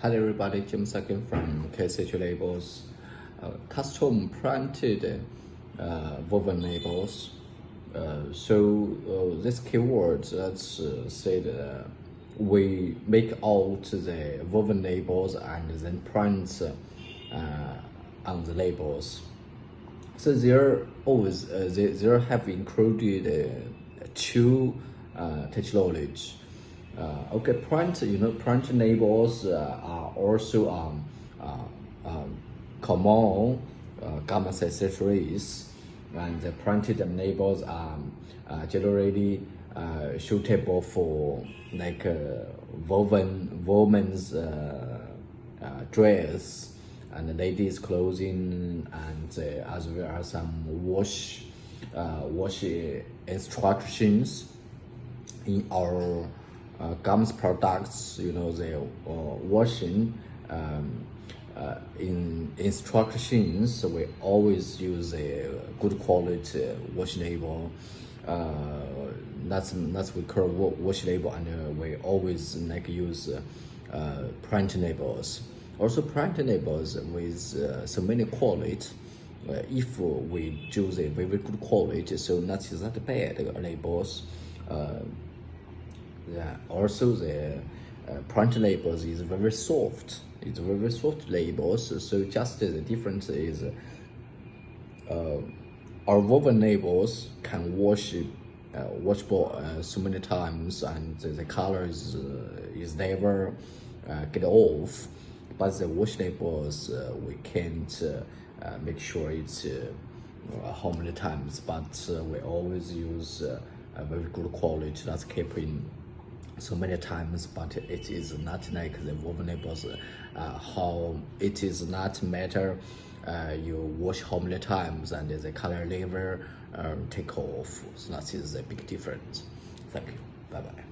Hello everybody, Jim Second from KSTHL Labels. Custom printed woven labels. This keyword, let's say that we make out the woven labels and then print on the labels. So there always there have included two technology. Okay, print labels are also common garment accessories, and the printed labels are generally suitable for like women's dress and ladies' clothing, and as well as some wash instructions in our garments products. The washing in instructions, we always use a good quality wash label. That's we call wash label, and we always use print labels. Also print labels with so many quality. If we choose a very good quality, so that is not bad labels. Also the print labels is very soft. It's very soft labels. So just the difference is our woven labels can washable so many times, and the color is never get off. But the wash labels we can't make sure it's how many times. But we always use a very good quality that's kept in so many times. But it is not like the woven labels, how it is not matter you wash how many times and the color never take off. So that is a big difference. Thank you. Bye bye.